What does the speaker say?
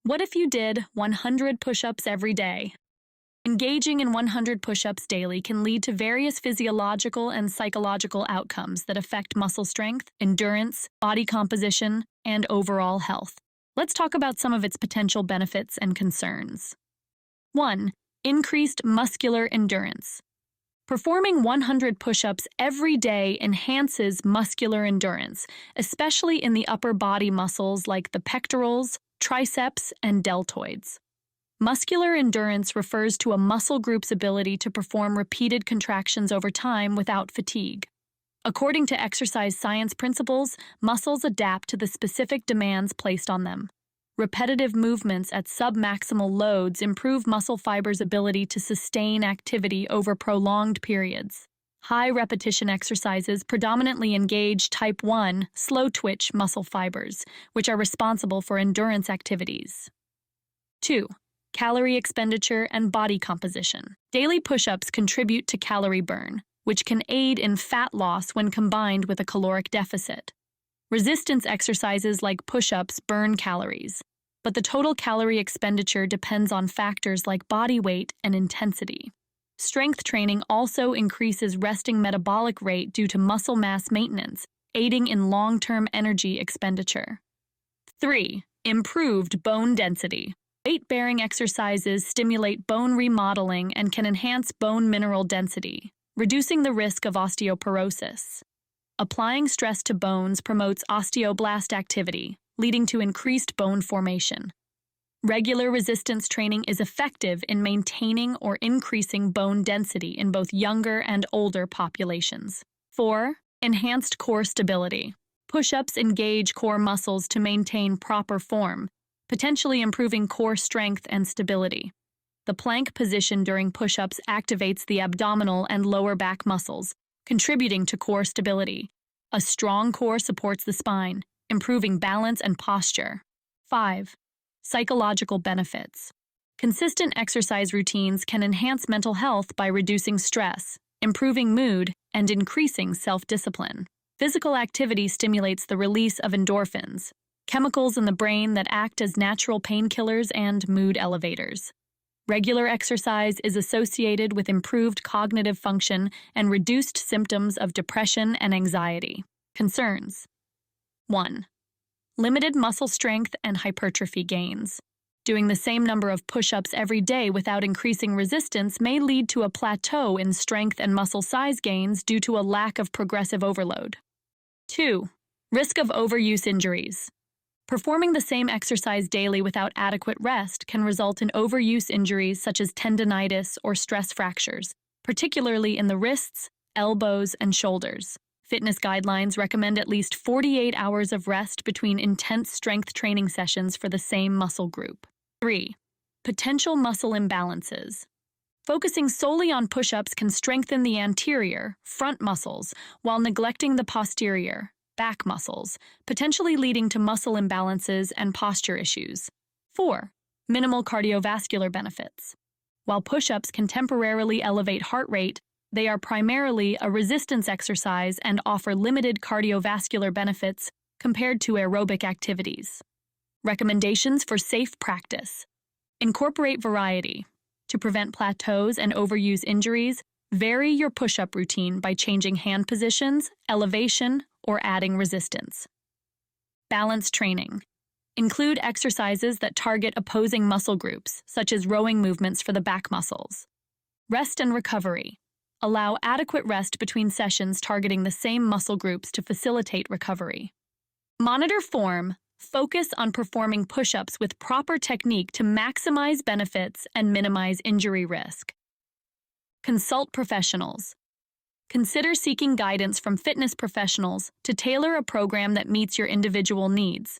What if you did 100 push-ups every day? Engaging in 100 push-ups daily can lead to various physiological and psychological outcomes that affect muscle strength, endurance, body composition, and overall health. Let's talk about some of its potential benefits and concerns. 1. Increased muscular endurance. Performing 100 push-ups every day enhances muscular endurance, especially in the upper body muscles like the pectorals, triceps, and deltoids. Muscular endurance refers to a muscle group's ability to perform repeated contractions over time without fatigue. According to exercise science principles, muscles adapt to the specific demands placed on them. Repetitive movements at submaximal loads improve muscle fibers' ability to sustain activity over prolonged periods. High-repetition exercises predominantly engage type 1 slow-twitch muscle fibers, which are responsible for endurance activities. 2. Calorie expenditure and body composition. Daily push-ups contribute to calorie burn, which can aid in fat loss when combined with a caloric deficit. Resistance exercises like push-ups burn calories, but the total calorie expenditure depends on factors like body weight and intensity. Strength training also increases resting metabolic rate due to muscle mass maintenance, aiding in long-term energy expenditure. 3. Improved bone density. Weight-bearing exercises stimulate bone remodeling and can enhance bone mineral density, reducing the risk of osteoporosis. Applying stress to bones promotes osteoblast activity, leading to increased bone formation. Regular resistance training is effective in maintaining or increasing bone density in both younger and older populations. 4. Enhanced core stability. Push-ups engage core muscles to maintain proper form, potentially improving core strength and stability. The plank position during push-ups activates the abdominal and lower back muscles, contributing to core stability. A strong core supports the spine, improving balance and posture. 5. Psychological benefits. Consistent exercise routines can enhance mental health by reducing stress, improving mood, and increasing self-discipline. Physical activity stimulates the release of endorphins, chemicals in the brain that act as natural painkillers and mood elevators. Regular exercise is associated with improved cognitive function and reduced symptoms of depression and anxiety. Concerns. 1. Limited muscle strength and hypertrophy gains. Doing the same number of push-ups every day without increasing resistance may lead to a plateau in strength and muscle size gains due to a lack of progressive overload. 2. Risk of overuse injuries. Performing the same exercise daily without adequate rest can result in overuse injuries such as tendinitis or stress fractures, particularly in the wrists, elbows, and shoulders. Fitness guidelines recommend at least 48 hours of rest between intense strength training sessions for the same muscle group. 3. Potential muscle imbalances. Focusing solely on push-ups can strengthen the anterior, front muscles, while neglecting the posterior, back muscles, potentially leading to muscle imbalances and posture issues. 4. Minimal cardiovascular benefits. While push-ups can temporarily elevate heart rate, they are primarily a resistance exercise and offer limited cardiovascular benefits compared to aerobic activities. Recommendations for safe practice. Incorporate variety. To prevent plateaus and overuse injuries, vary your push-up routine by changing hand positions, elevation, or adding resistance. Balance training. Include exercises that target opposing muscle groups, such as rowing movements for the back muscles. Rest and recovery. Allow adequate rest between sessions targeting the same muscle groups to facilitate recovery. Monitor form. Focus on performing push-ups with proper technique to maximize benefits and minimize injury risk. Consult professionals. Consider seeking guidance from fitness professionals to tailor a program that meets your individual needs.